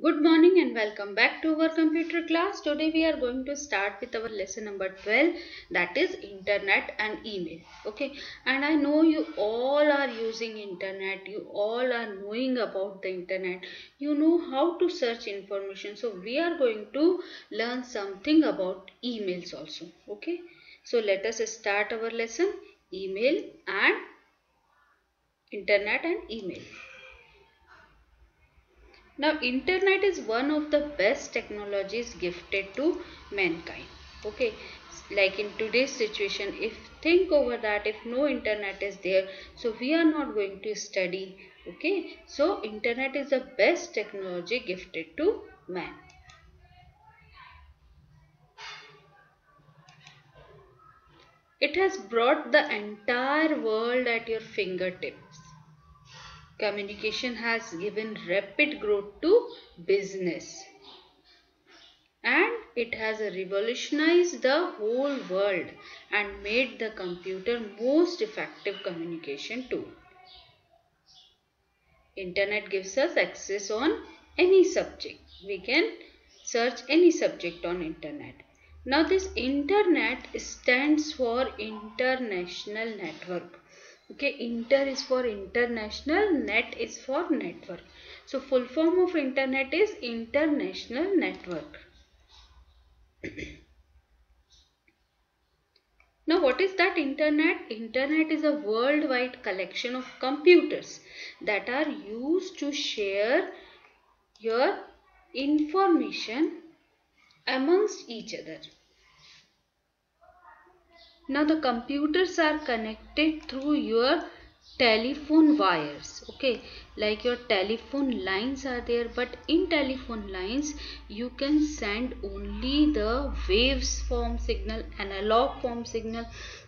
Good morning and welcome back to our computer class. Today we are going to start with our lesson number 12, that is internet and email. Okay, and I know you all are using internet, you all are knowing about the internet, you know how to search information. So we are going to learn something about emails also. Okay, so let us start our lesson, email and internet and email. Now, internet is one of the best technologies gifted to mankind. Okay, like in today's situation, if think over that, if no internet is there, so we are not going to study. Okay, so internet is the best technology gifted to man. It has brought the entire world at your fingertips. Communication has given rapid growth to business. And it has revolutionized the whole world and made the computer most effective communication tool. Internet gives us access on any subject. We can search any subject on internet. Now this internet stands for international network. Okay, inter is for international, net is for network. So full form of internet is international network. Now, what is that internet? Internet is a worldwide collection of computers that are used to share your information amongst each other. Now, the computers are connected through your telephone wires. Okay, like your telephone lines are there, but in telephone lines you can send only the waves form signal, analog form signal,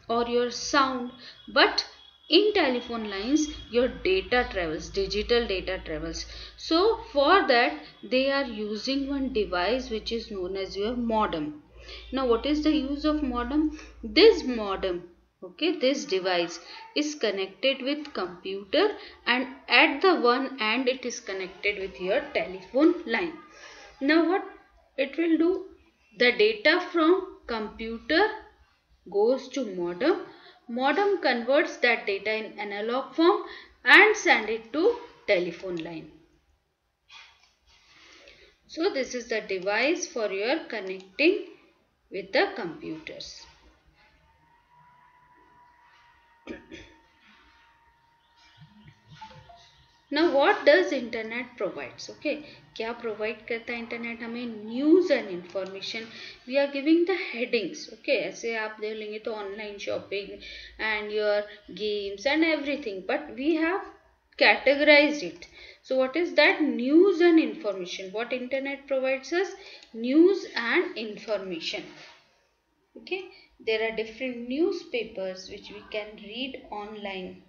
or your sound. But in telephone lines your data travels, digital data travels. So for that they are using one device which is known as your modem. Now what is the use of modem? This modem, okay, this device is connected with computer, and at the one end it is connected with your telephone line. Now what it will do? The data from computer goes to modem. Modem converts that data in analog form and send it to telephone line. So this is the device for your connecting with the computers. Now what does internet provides? Okay, क्या provide करता है internet हमें? News and information. We are giving the headings. Okay, ऐसे आप देख लेंगे तो online shopping and your games and everything, but we have categorized it. So what is that? News and information. What internet provides us? News and information. Okay, there are different newspapers which we can read online.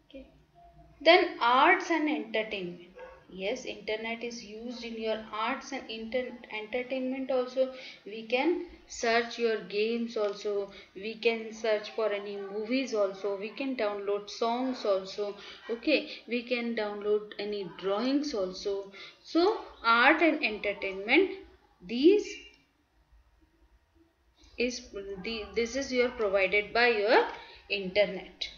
Okay. Then arts and entertainment. Yes, internet is used in your arts and entertainment also. We can search your games also. We can search for any movies also. We can download songs also. Okay, we can download any drawings also. So art and entertainment, these is this is your provided by your internet.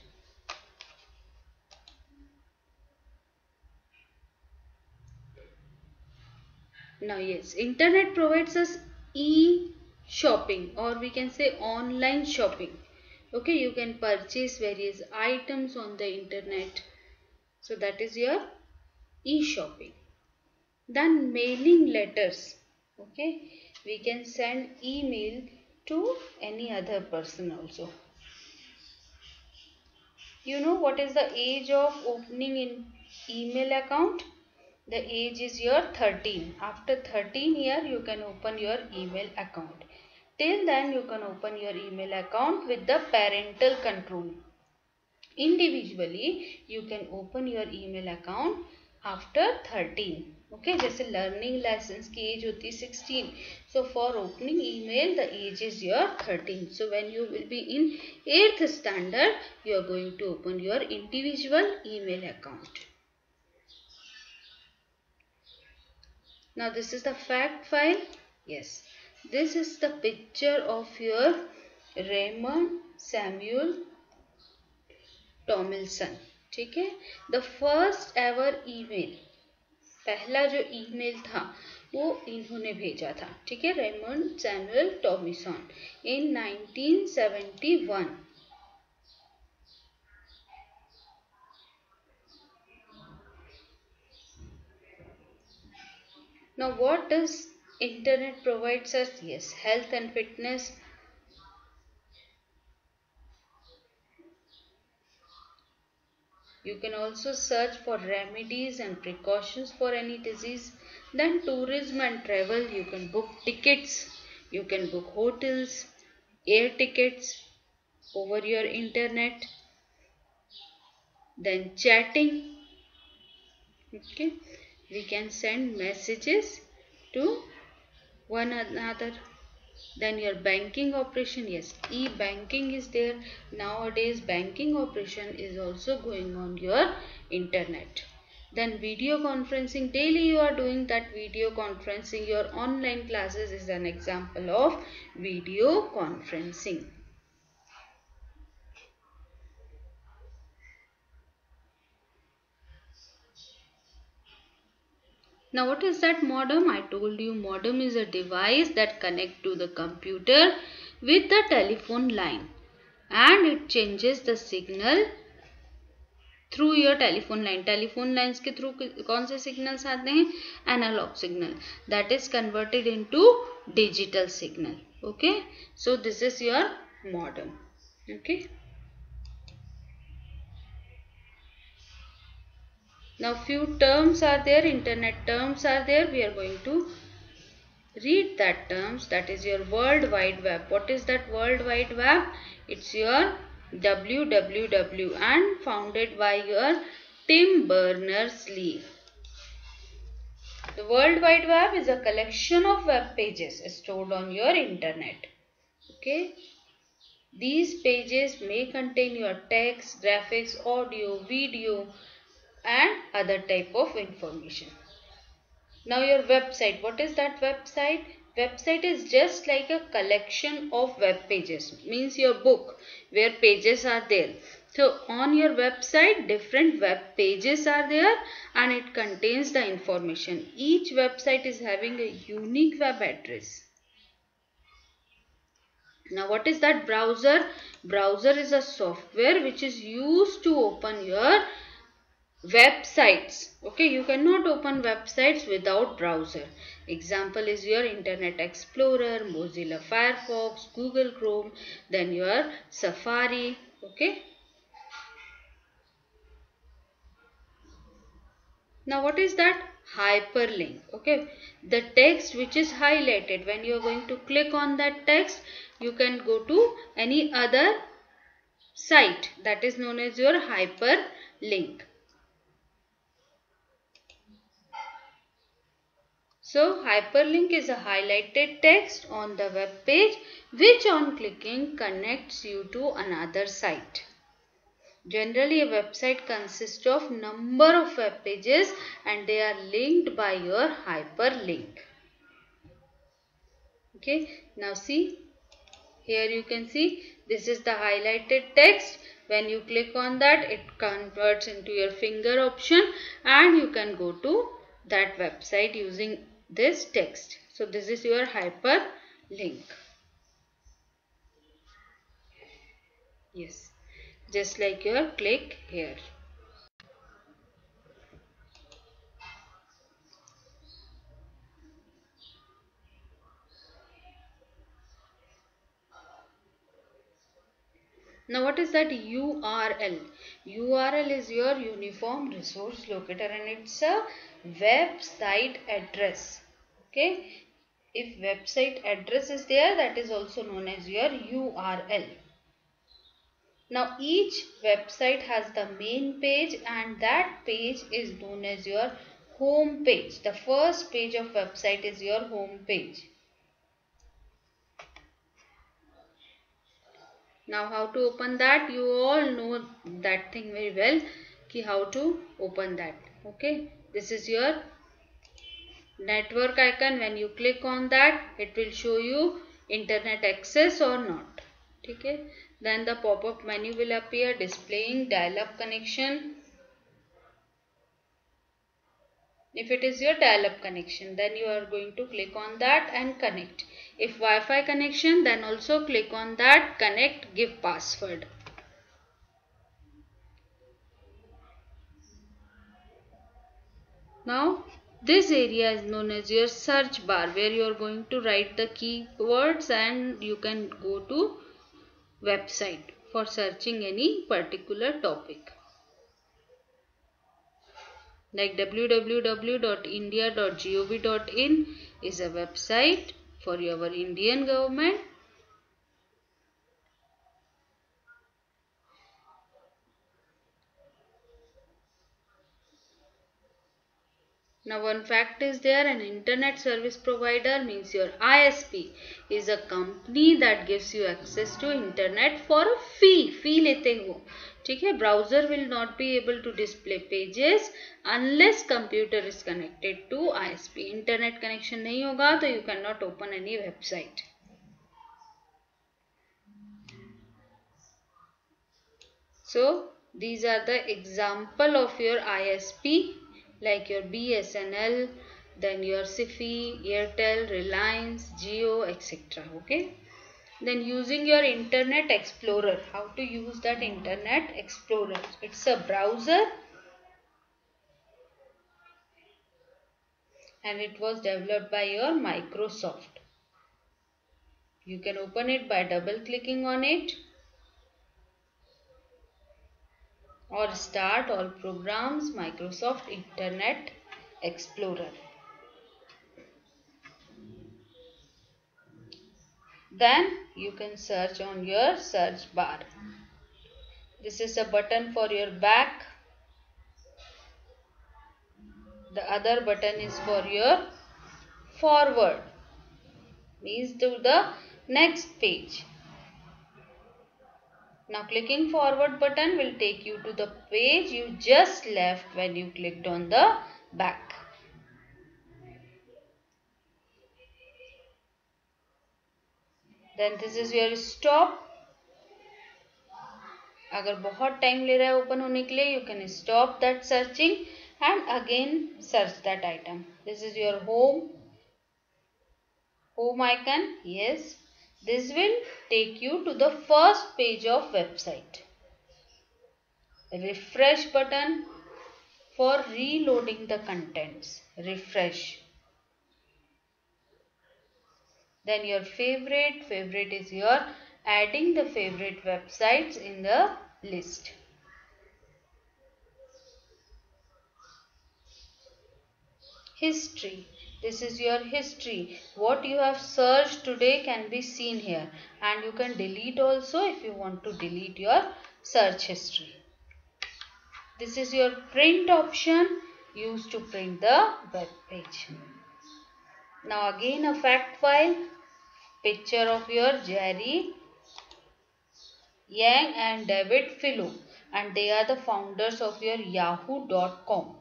Now yes, internet provides us e-shopping, or we can say online shopping. Okay, you can purchase various items on the internet. So that is your e-shopping. Then mailing letters. Okay, we can send email to any other person also. You know what is the age of opening in email account? The age is your 13. After 13 year you can open your email account. Till then you can open your email account with the parental control. Individually you can open your email account after 13. Okay जैसे learning licence की age होती है 16. So for opening email the age is your 13. So when you will be in 8th standard you are going to open your individual email account. Now this is the fact file. Yes, this is the picture of your Raymond Samuel Tomlinson. ठीक है. The first ever email, पहला जो email था वो इन्होंने भेजा था. ठीक है, Raymond Samuel Tomlinson in 1971. Now what does internet provides us? Yes, health and fitness. You can also search for remedies and precautions for any disease. Then tourism and travel, you can book tickets, you can book hotels, air tickets over your internet. Then chatting, okay, we can send messages to one another. Then your banking operation, yes, e-banking is there. Nowadays banking operation is also going on your internet. Then video conferencing, daily you are doing that video conferencing. Your online classes is an example of video conferencing. Now what is that modem? I told you modem is a device that connects to the computer with the telephone line and it changes the signal through your telephone line. Telephone lines के through कौन से signals आते हैं? Analog signal that is converted into digital signal. Okay, so this is your modem. Okay. Now few terms are there, internet terms are there. We are going to read that terms. That is your World Wide Web. What is that World Wide Web? It's your www and founded by your Tim Berners-Lee. The World Wide Web is a collection of web pages stored on your internet. Okay. These pages may contain your text, graphics, audio, video and other type of information. Now your website, what is that website? Website is just like a collection of web pages, means your book where pages are there. So on your website different web pages are there and it contains the information. Each website is having a unique web address. Now what is that browser? Browser is a software which is used to open your websites. Okay, you cannot open websites without browser. Example is your Internet Explorer, Mozilla Firefox, Google Chrome, then your Safari. Okay. Now what is that? Hyperlink. Okay, the text which is highlighted, when you are going to click on that text, you can go to any other site, that is known as your hyperlink. So hyperlink is a highlighted text on the web page which on clicking connects you to another site. Generally a website consists of number of web pages and they are linked by your hyperlink. Okay, now see, here you can see this is the highlighted text. When you click on that, it converts into your finger option and you can go to that website using this text. So this is your hyperlink. Yes, just like your click here. Now what is that URL? URL is your Uniform Resource Locator and it's a website address. Okay, if website address is there, that is also known as your URL. Now each website has the main page and that page is known as your home page. The first page of website is your home page. Now how to open that? You all know that thing very well, ki how to open that. Okay, this is your network icon. When you click on that, it will show you internet access or not. Okay, then the pop-up menu will appear displaying dial-up connection. If it is your dial-up connection, then you are going to click on that and connect. If Wi-Fi connection, then also click on that, connect, give password. Now this area is known as your search bar, where you are going to write the keywords and you can go to website for searching any particular topic. Like www.india.gov.in is a website for our Indian government. Now one fact is there, an internet service provider means your ISP is a company that gives you access to internet for a fee. Fee लेते हो, ठीक है? Browser will not be able to display pages unless computer is connected to ISP. Internet connection नहीं होगा तो you cannot open any website. So these are the example of your ISP, like your BSNL, then your SIFI, Airtel, Reliance, Jio, etc. Okay. Then using your Internet Explorer. How to use that Internet Explorer? It's a browser and it was developed by your Microsoft. You can open it by double clicking on it, or start all programs Microsoft Internet Explorer. Then you can search on your search bar. This is a button for your back. The other button is for your forward, means to the next page. Now clicking forward button will take you to the page you just left when you clicked on the back. Then this is your stop. अगर बहुत time ले रहा है open होने के लिए, you can stop that searching and again search that item. This is your home icon. Yes, this will take you to the first page of website. Refresh button for reloading the contents. Refresh. Then your favorite is your adding the favorite websites in the list. History. This is your history. What you have searched today can be seen here, and you can delete also if you want to delete your search history. This is your print option used to print the web page. Now again a fact file, picture of your Jerry Yang and David Filo, and they are the founders of your yahoo.com.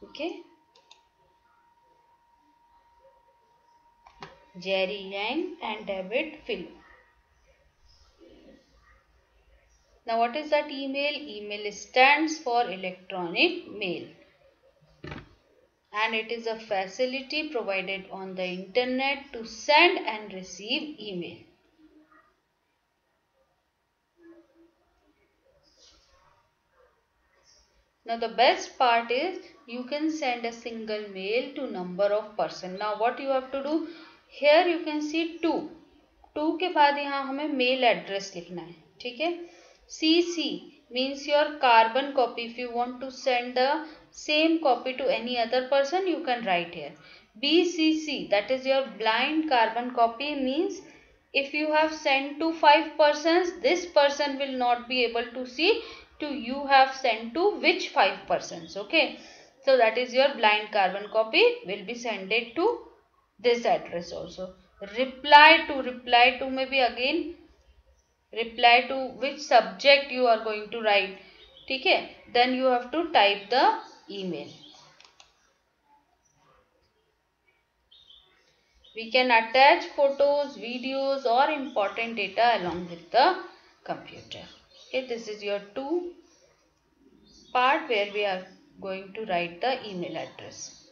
Okay. Jerry Yang and David Filo. Now what is that email? Email stands for electronic mail, and it is a facility provided on the internet to send and receive email. Now the best part is you can send a single mail to number of person. Now what you have to do, here you can see 2 के बाद यहाँ हमें mail address लिखना है, ठीक है? CC means your carbon copy. If you want to send the same copy to any other person, you can write here. BCC, that is your blind carbon copy, means if you have sent to 5 persons, this person will not be able to see to you have sent to which 5 persons. Okay. So that is your blind carbon copy will be sent it to this address also. Reply to maybe again reply to which subject you are going to write. Okay, then you have to type the email. We can attach photos, videos or important data along with the computer. Okay, this is your two part where we are going to write the email address.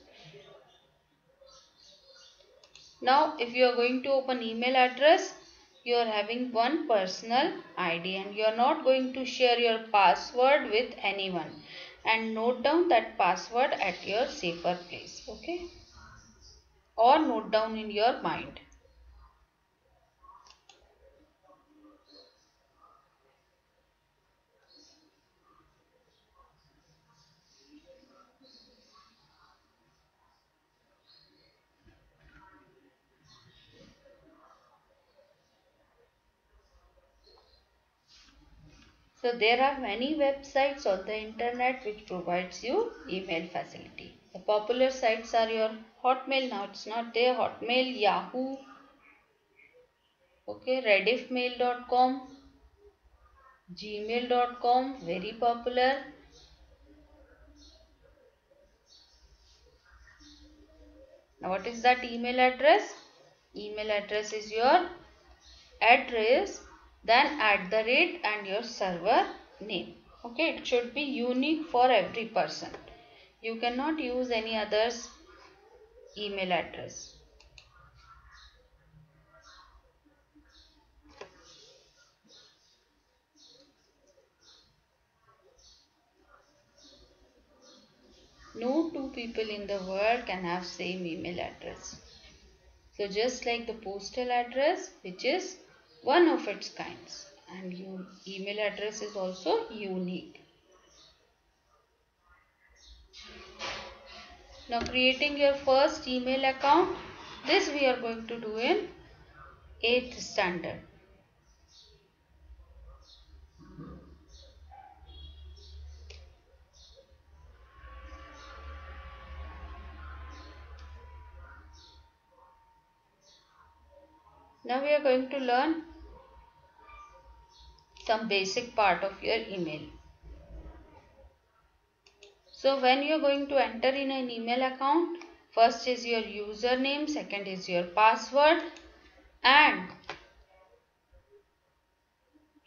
Now if you are going to open email address, you are having one personal ID and you are not going to share your password with anyone, and note down that password at your safer place. Okay, or note down in your mind. So there are many websites on the internet which provides you email facility. The popular sites are your Hotmail. Now it's not there. Hotmail, Yahoo, okay, rediffmail.com, gmail.com, very popular. Now what is that email address? Email address is your address, then @ and your server name. Okay, it should be unique for every person. You cannot use any other's email address. No two people in the world can have same email address. So just like the postal address, which is one of its kinds, and your email address is also unique. Now creating your first email account, this we are going to do in 8th standard. Now we are going to learn some basic part of your email. So when you are going to enter in an email account, first is your username, second is your password, and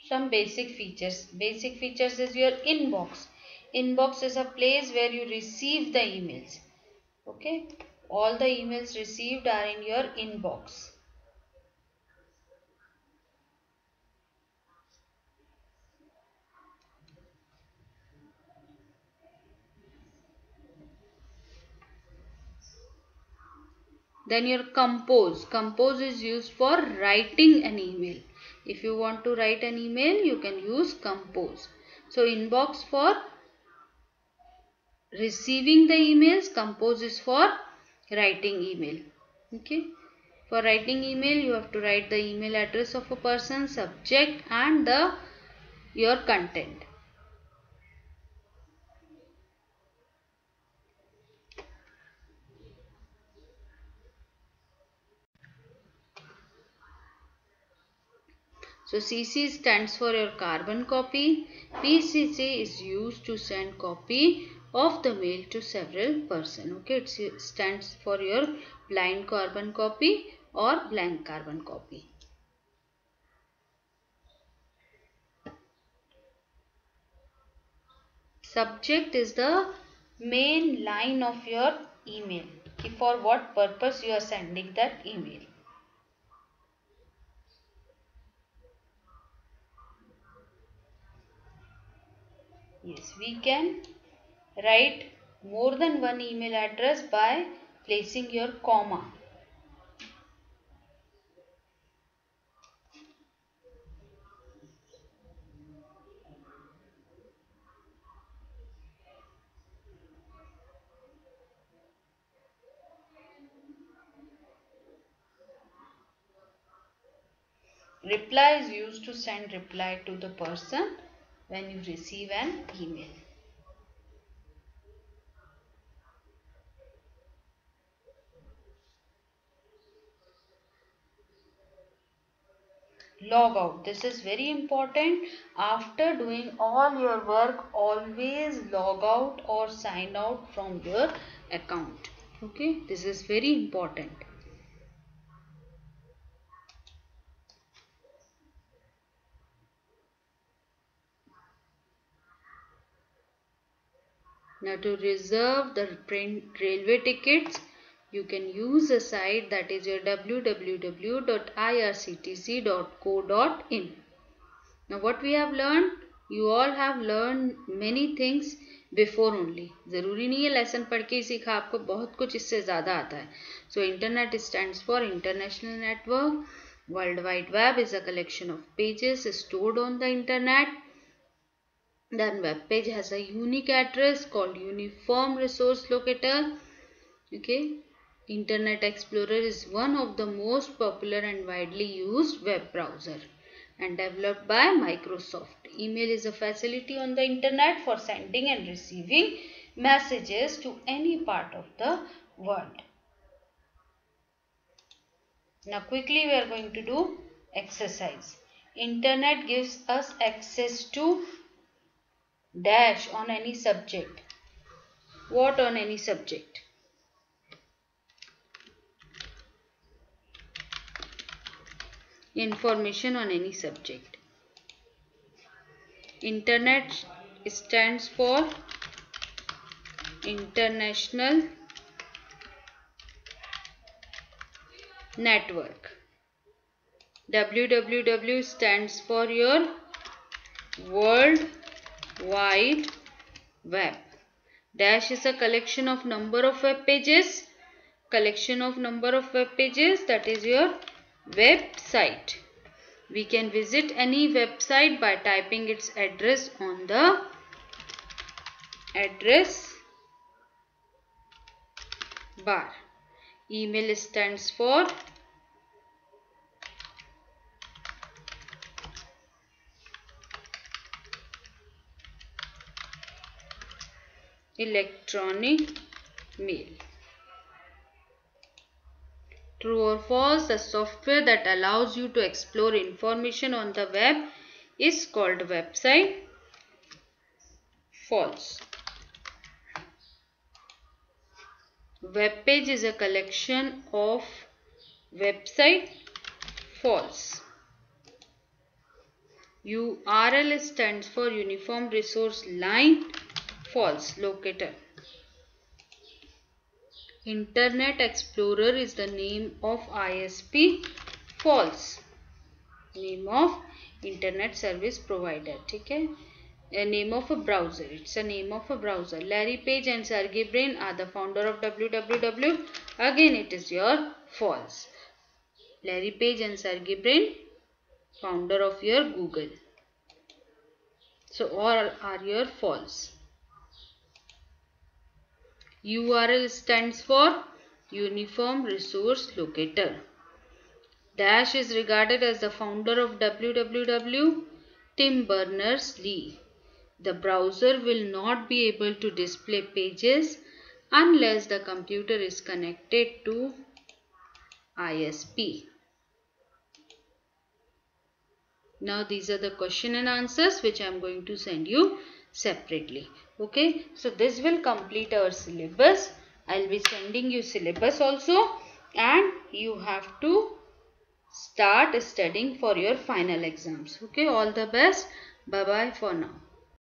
some basic features. Basic features is your inbox. Inbox is a place where you receive the emails. Okay, all the emails received are in your inbox. Then your compose. Compose is used for writing an email. If you want to write an email, you can use compose. So inbox for receiving the emails, compose is for writing email. Okay. For writing email, you have to write the email address of a person, subject, and your content. So CC stands for your carbon copy. PCC is used to send copy of the mail to several person. Okay, it stands for your blind carbon copy or blank carbon copy. Subject is the main line of your email. For what purpose you are sending that email. Yes, we can write more than one email address by placing your comma. Reply is used to send reply to the person when you receive an email. log out. This is very important. After doing all your work, always log out or sign out from your account. Okay, this is very important. Now to reserve the railway tickets, you can use a site that is your www.irctc.co.in. Now what we have learned, you all have learned many things before only. ज़रूरी नहीं है lesson पढ़ के ही सीखा, आपको बहुत कुछ इससे ज़्यादा आता है. So internet stands for international network. World Wide Web is a collection of pages stored on the internet. Then web page has a unique address called Uniform Resource Locator. Okay. Internet Explorer is one of the most popular and widely used web browser and developed by Microsoft. Email is a facility on the internet for sending and receiving messages to any part of the world. Now quickly we are going to do exercise. Internet gives us access to dash on any subject. What on any subject? Information on any subject. Internet stands for International Network. www stands for your World Wide Web. Dash is a collection of number of web pages. Collection of number of web pages, that is your website. We can visit any website by typing its address on the address bar. Email stands for electronic mail. True or false? The software that allows you to explore information on the web is called website. False. Web page is a collection of website. False. URL stands for Uniform Resource Line. False. Locator. Internet Explorer is the name of ISP. False. Name of Internet Service Provider. ठीक है. A name of a browser. It's a name of a browser. Larry Page and Sergey Brin are the founder of www. Again it is your false. Larry Page and Sergey Brin, founder of your Google. So all are your false. URL stands for Uniform Resource Locator. Dash is regarded as the founder of www. Tim Berners-Lee. The browser will not be able to display pages unless the computer is connected to ISP. Now these are the question and answers which I am going to send you separately. Okay, so this will complete our syllabus. I'll be sending you syllabus also, and you have to start studying for your final exams. Okay, all the best. Bye bye for now.